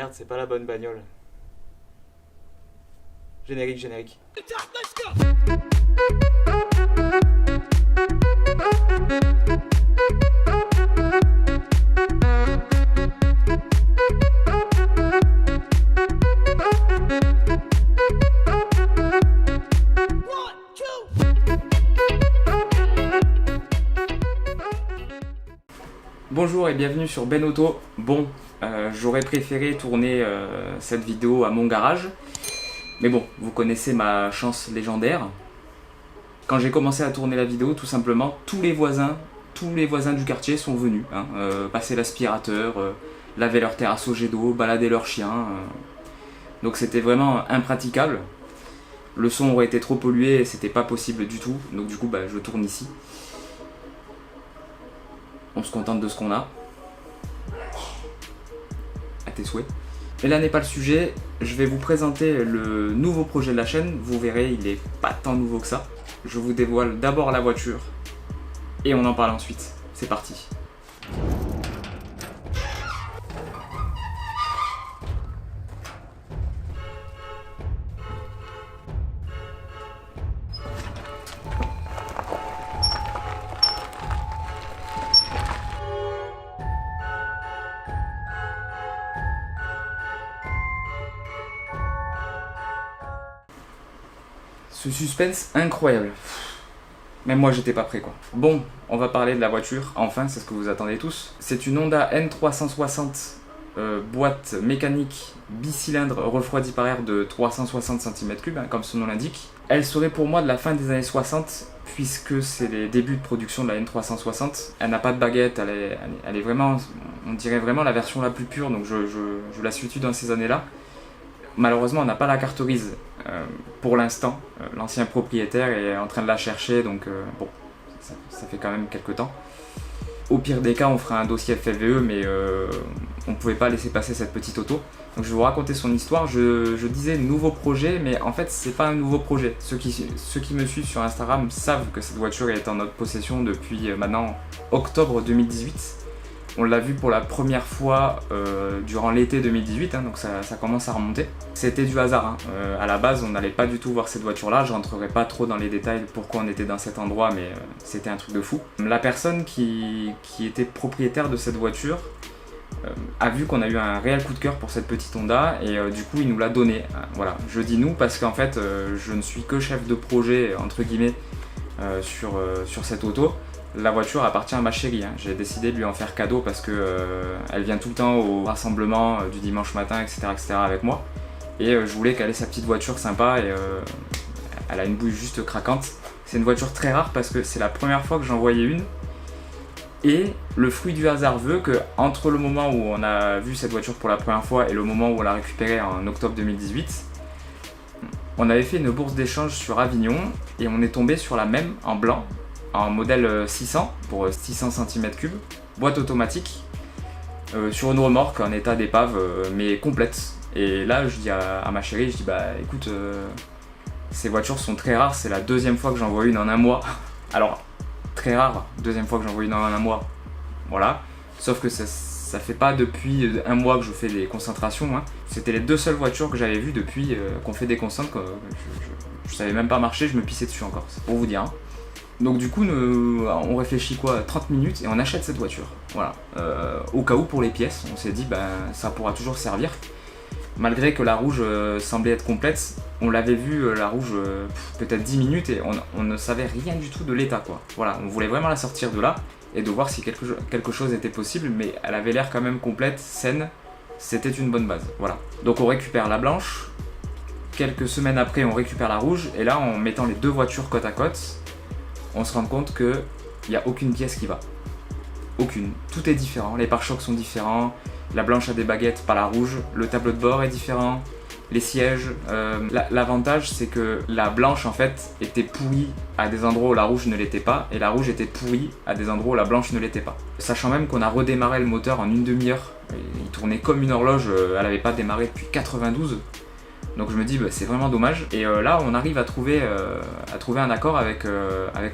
Merde, c'est pas la bonne bagnole. Générique, générique. Bonjour et bienvenue sur Ben Auto. Bon, j'aurais préféré tourner cette vidéo à mon garage, mais bon, vous connaissez ma chance légendaire. Quand j'ai commencé à tourner la vidéo, tout simplement, tous les voisins du quartier sont venus, passer l'aspirateur, laver leur terrasse au jet d'eau, balader leurs chiens. Donc c'était vraiment impraticable. Le son aurait été trop pollué et c'était pas possible du tout, donc du coup je tourne ici. On se contente de ce qu'on a. À tes souhaits. Mais là n'est pas le sujet. Je vais vous présenter le nouveau projet de la chaîne. Vous verrez, il est pas tant nouveau que ça. Je vous dévoile d'abord la voiture. Et on en parle ensuite. C'est parti. Ce suspense incroyable. Même moi j'étais pas prêt quoi. Bon, on va parler de la voiture, enfin c'est ce que vous attendez tous. C'est une Honda N360 boîte mécanique bicylindre refroidi par air de 360 cm3, comme son nom l'indique. Elle serait pour moi de la fin des années 60 puisque c'est les débuts de production de la N360. Elle n'a pas de baguette, elle est vraiment, on dirait vraiment la version la plus pure, donc je la situe dans ces années-là. Malheureusement, on n'a pas la carte grise pour l'instant. L'ancien propriétaire est en train de la chercher, donc bon, ça fait quand même quelques temps. Au pire des cas, on fera un dossier FLVE, mais on ne pouvait pas laisser passer cette petite auto. Donc je vais vous raconter son histoire. Je disais nouveau projet, mais en fait, c'est pas un nouveau projet. Ceux qui me suivent sur Instagram savent que cette voiture est en notre possession depuis maintenant octobre 2018. On l'a vu pour la première fois durant l'été 2018, donc ça commence à remonter. C'était du hasard, à la base on n'allait pas du tout voir cette voiture-là, je rentrerai pas trop dans les détails pourquoi on était dans cet endroit, mais c'était un truc de fou. La personne qui était propriétaire de cette voiture a vu qu'on a eu un réel coup de cœur pour cette petite Honda et du coup il nous l'a donnée. Voilà, je dis nous parce qu'en fait je ne suis que chef de projet entre guillemets sur cette auto. La voiture appartient à ma chérie, j'ai décidé de lui en faire cadeau parce que elle vient tout le temps au rassemblement du dimanche matin, etc. avec moi. Et je voulais qu'elle ait sa petite voiture sympa et elle a une bouille juste craquante. C'est une voiture très rare parce que c'est la première fois que j'en voyais une. Et le fruit du hasard veut que entre le moment où on a vu cette voiture pour la première fois et le moment où on l'a récupérée en octobre 2018, on avait fait une bourse d'échange sur Avignon et on est tombé sur la même en blanc, en modèle 600 pour 600 cm3, boîte automatique, sur une remorque en état d'épave mais complète. Et là je dis à ma chérie, je dis écoute, ces voitures sont très rares, c'est la deuxième fois que j'en vois une en un mois. Alors très rare, deuxième fois que j'en vois une en un mois, voilà. Sauf que ça fait pas depuis un mois que je fais des concentrations. C'était les deux seules voitures que j'avais vues depuis qu'on fait des concentres. Je savais même pas marcher, je me pissais dessus encore, c'est pour vous dire. Donc du coup, on réfléchit 30 minutes et on achète cette voiture. Voilà. Au cas où pour les pièces, on s'est dit ça pourra toujours servir. Malgré que la rouge semblait être complète, on l'avait vue la rouge peut-être 10 minutes et on ne savait rien du tout de l'état quoi. Voilà, on voulait vraiment la sortir de là et de voir si quelque chose était possible, mais elle avait l'air quand même complète, saine. C'était une bonne base. Voilà. Donc on récupère la blanche. Quelques semaines après, on récupère la rouge et là, en mettant les deux voitures côte à côte, on se rend compte qu'il n'y a aucune pièce qui va. Aucune. Tout est différent, les pare-chocs sont différents, la blanche a des baguettes, pas la rouge, le tableau de bord est différent, les sièges. L'avantage c'est que la blanche en fait était pourrie à des endroits où la rouge ne l'était pas, et la rouge était pourrie à des endroits où la blanche ne l'était pas. Sachant même qu'on a redémarré le moteur en une demi-heure, il tournait comme une horloge, elle n'avait pas démarré depuis 92. Donc je me dis c'est vraiment dommage. Et là on arrive à trouver un accord avec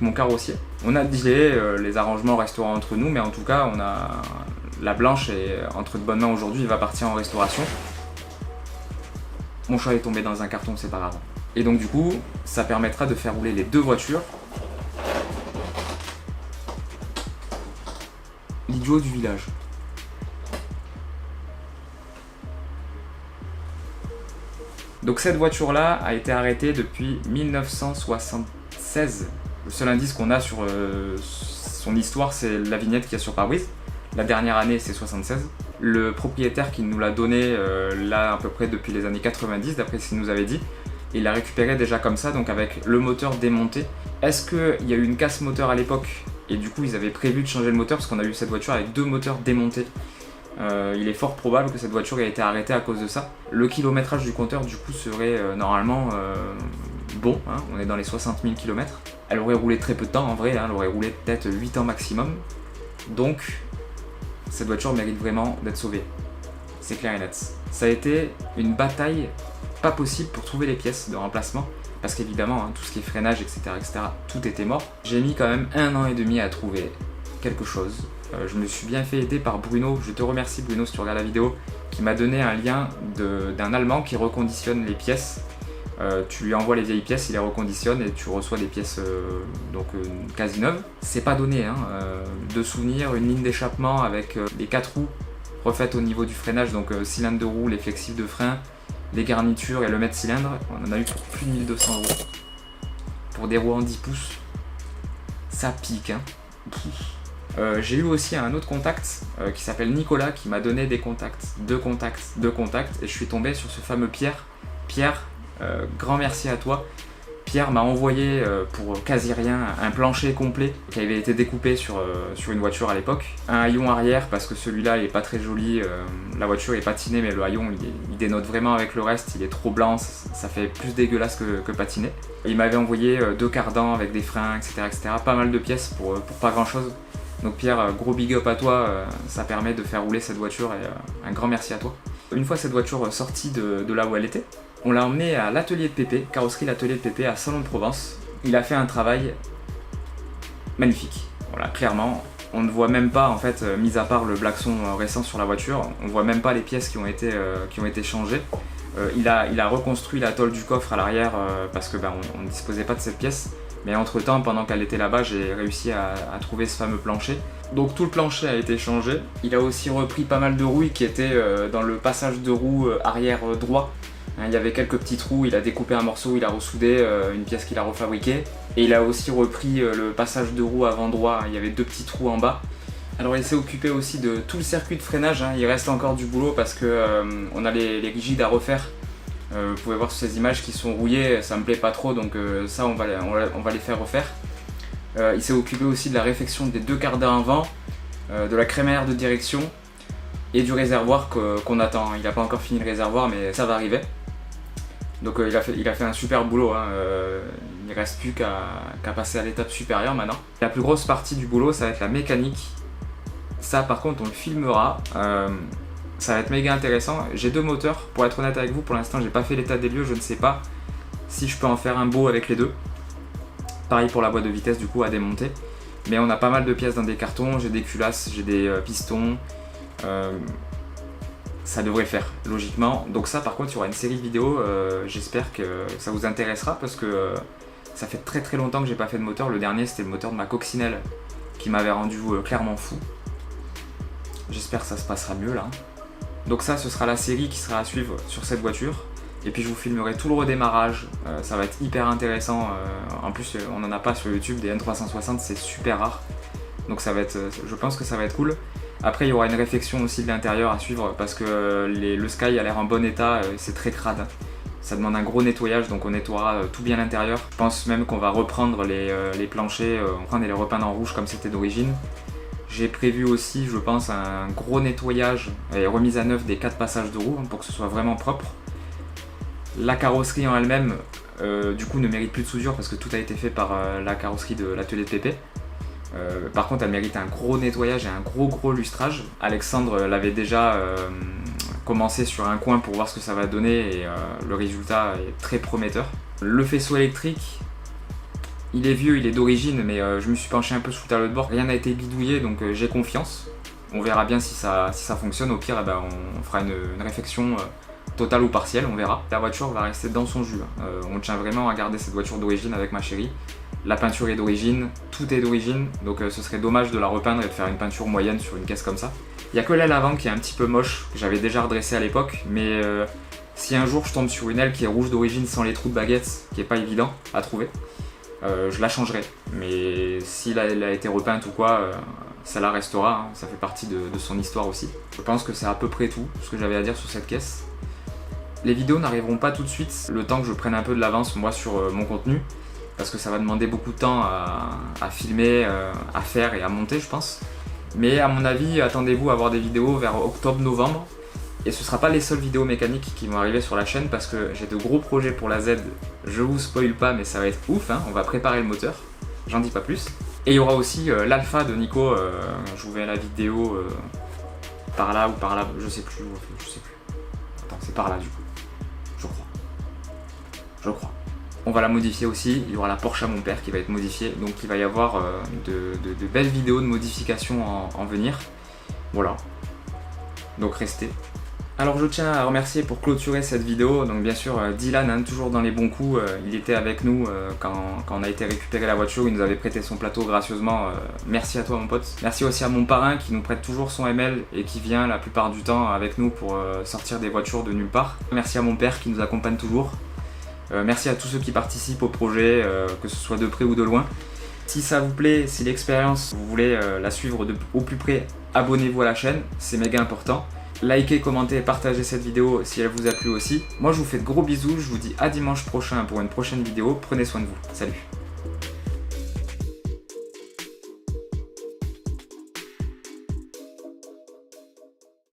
mon carrossier. On a dealé, les arrangements resteront entre nous, mais en tout cas la blanche est entre de bonnes mains aujourd'hui, elle va partir en restauration. mon choix est tombé dans un carton, c'est pas grave. Et donc du coup, ça permettra de faire rouler les deux voitures. L'idiot du village. Donc cette voiture-là a été arrêtée depuis 1976. Le seul indice qu'on a sur son histoire, c'est la vignette qu'il y a sur pare-brise. La dernière année, c'est 76. Le propriétaire qui nous l'a donné là à peu près depuis les années 90, d'après ce qu'il nous avait dit, il l'a récupéré déjà comme ça, donc avec le moteur démonté. Est-ce qu'il y a eu une casse moteur à l'époque et du coup ils avaient prévu de changer le moteur parce qu'on a eu cette voiture avec deux moteurs démontés? Il est fort probable que cette voiture ait été arrêtée à cause de ça. Le kilométrage du compteur du coup serait normalement bon, hein, on est dans les 60 000 km. Elle aurait roulé très peu de temps en vrai, hein, elle aurait roulé peut-être 8 ans maximum. Donc cette voiture mérite vraiment d'être sauvée. C'est clair et net. Ça a été une bataille pas possible pour trouver les pièces de remplacement. Parce qu'évidemment, hein, tout ce qui est freinage, etc., tout était mort. J'ai mis quand même 1 an et demi à trouver quelque chose. Je me suis bien fait aider par Bruno. Je te remercie Bruno si tu regardes la vidéo, qui m'a donné un lien d'un Allemand qui reconditionne les pièces. Tu lui envoies les vieilles pièces, il les reconditionne et tu reçois des pièces quasi neuves. C'est pas donné, hein, de souvenir, une ligne d'échappement avec les 4 roues refaites au niveau du freinage, donc cylindre de roue, les flexibles de frein, les garnitures et le mètre cylindre. On en a eu pour plus de 1200 €. Pour des roues en 10 pouces, ça pique, hein. J'ai eu aussi un autre contact qui s'appelle Nicolas qui m'a donné des contacts, deux contacts, et je suis tombé sur ce fameux Pierre. Pierre, grand merci à toi. Pierre m'a envoyé pour quasi rien un plancher complet qui avait été découpé sur une voiture à l'époque. Un haillon arrière parce que celui-là il est pas très joli, la voiture est patinée mais le haillon il dénote vraiment avec le reste, il est trop blanc, ça fait plus dégueulasse que patiné. Il m'avait envoyé 2 cardans avec des freins, etc. Pas mal de pièces pour pas grand chose. Donc Pierre, gros big up à toi, ça permet de faire rouler cette voiture et un grand merci à toi. Une fois cette voiture sortie de là où elle était, on l'a emmené à l'atelier de Pépé, carrosserie l'atelier de Pépé à Salon de Provence. Il a fait un travail magnifique. Voilà, clairement, on ne voit même pas en fait, mis à part le blackson récent sur la voiture, on voit même pas les pièces qui ont été changées. Il a reconstruit la tôle du coffre à l'arrière parce que on ne disposait pas de cette pièce. Mais entre temps, pendant qu'elle était là-bas, j'ai réussi à trouver ce fameux plancher. Donc tout le plancher a été changé. Il a aussi repris pas mal de rouilles qui étaient dans le passage de roue arrière droit. Il y avait quelques petits trous, il a découpé un morceau, il a ressoudé une pièce qu'il a refabriquée. Et il a aussi repris le passage de roue avant droit, il y avait 2 petits trous en bas. Alors il s'est occupé aussi de tout le circuit de freinage, hein. Il reste encore du boulot parce que on a les rigides à refaire. Vous pouvez voir sur ces images qui sont rouillées, ça me plaît pas trop donc ça on va les faire refaire. Il s'est occupé aussi de la réfection des 2 cardans avant, de la crémaillère de direction et du réservoir qu'on attend. Il n'a pas encore fini le réservoir mais ça va arriver. Donc il a fait un super boulot, hein. Il ne reste plus qu'à passer à l'étape supérieure maintenant. La plus grosse partie du boulot ça va être la mécanique. Ça par contre on le filmera. Ça va être méga intéressant. J'ai 2 moteurs, pour être honnête avec vous, pour l'instant j'ai pas fait l'état des lieux, je ne sais pas si je peux en faire un beau avec les 2. Pareil pour la boîte de vitesse du coup à démonter. Mais on a pas mal de pièces dans des cartons, j'ai des culasses, j'ai des pistons. Ça devrait le faire, logiquement. Donc ça par contre il y aura une série de vidéos, j'espère que ça vous intéressera parce que ça fait très très longtemps que j'ai pas fait de moteur. Le dernier c'était le moteur de ma coccinelle qui m'avait rendu clairement fou. J'espère que ça se passera mieux là. Donc ça, ce sera la série qui sera à suivre sur cette voiture. Et puis je vous filmerai tout le redémarrage. Ça va être hyper intéressant. En plus, on n'en a pas sur YouTube. Des N360, c'est super rare. Donc ça va être, je pense que ça va être cool. Après, il y aura une réflexion aussi de l'intérieur à suivre parce que le Sky a l'air en bon état. C'est très crade. Ça demande un gros nettoyage, donc on nettoiera tout bien l'intérieur. Je pense même qu'on va reprendre les planchers, et les repeindre en rouge comme c'était d'origine. J'ai prévu aussi, je pense, un gros nettoyage et remise à neuf des 4 passages de roue pour que ce soit vraiment propre. La carrosserie en elle-même, du coup, ne mérite plus de soudure parce que tout a été fait par la carrosserie de l'atelier de Pépé. Par contre, elle mérite un gros nettoyage et un gros lustrage. Alexandre l'avait déjà commencé sur un coin pour voir ce que ça va donner et le résultat est très prometteur. Le faisceau électrique, il est vieux, il est d'origine, mais je me suis penché un peu sous le tableau de bord. Rien n'a été bidouillé, donc j'ai confiance. On verra bien si ça fonctionne. Au pire, on fera une réflexion Total ou partiel, on verra. La voiture va rester dans son jus. On tient vraiment à garder cette voiture d'origine avec ma chérie. La peinture est d'origine, tout est d'origine, donc ce serait dommage de la repeindre et de faire une peinture moyenne sur une caisse comme ça. Il n'y a que l'aile avant qui est un petit peu moche, que j'avais déjà redressé à l'époque, mais si un jour je tombe sur une aile qui est rouge d'origine sans les trous de baguette, qui est pas évident à trouver, je la changerai. Mais si elle a été repeinte ou quoi, celle-là restera, hein. Ça fait partie de son histoire aussi. Je pense que c'est à peu près tout ce que j'avais à dire sur cette caisse. Les vidéos n'arriveront pas tout de suite, le temps que je prenne un peu de l'avance moi sur mon contenu, parce que ça va demander beaucoup de temps à filmer, à faire et à monter je pense. Mais à mon avis, attendez-vous à avoir des vidéos vers octobre-novembre. Et ce ne sera pas les seules vidéos mécaniques qui vont arriver sur la chaîne parce que j'ai de gros projets pour la Z. Je vous spoil pas mais ça va être ouf, hein. On va préparer le moteur, j'en dis pas plus. Et il y aura aussi l'Alpha de Nico, je vous verrai la vidéo par là ou par là, je sais plus. Attends, c'est par là du coup, je crois. On va la modifier aussi, il y aura la Porsche à mon père qui va être modifiée, donc il va y avoir de belles vidéos de modification en venir. Voilà, donc restez. Alors je tiens à remercier pour clôturer cette vidéo, donc bien sûr Dylan, hein, toujours dans les bons coups, il était avec nous quand on a été récupérer la voiture, il nous avait prêté son plateau gracieusement, merci à toi mon pote. Merci aussi à mon parrain qui nous prête toujours son ML et qui vient la plupart du temps avec nous pour sortir des voitures de nulle part. Merci à mon père qui nous accompagne toujours. Merci à tous ceux qui participent au projet, que ce soit de près ou de loin. Si ça vous plaît, si l'expérience, vous voulez la suivre au plus près, abonnez-vous à la chaîne, c'est méga important. Likez, commentez et partagez cette vidéo si elle vous a plu aussi. Moi je vous fais de gros bisous, je vous dis à dimanche prochain pour une prochaine vidéo, prenez soin de vous, salut.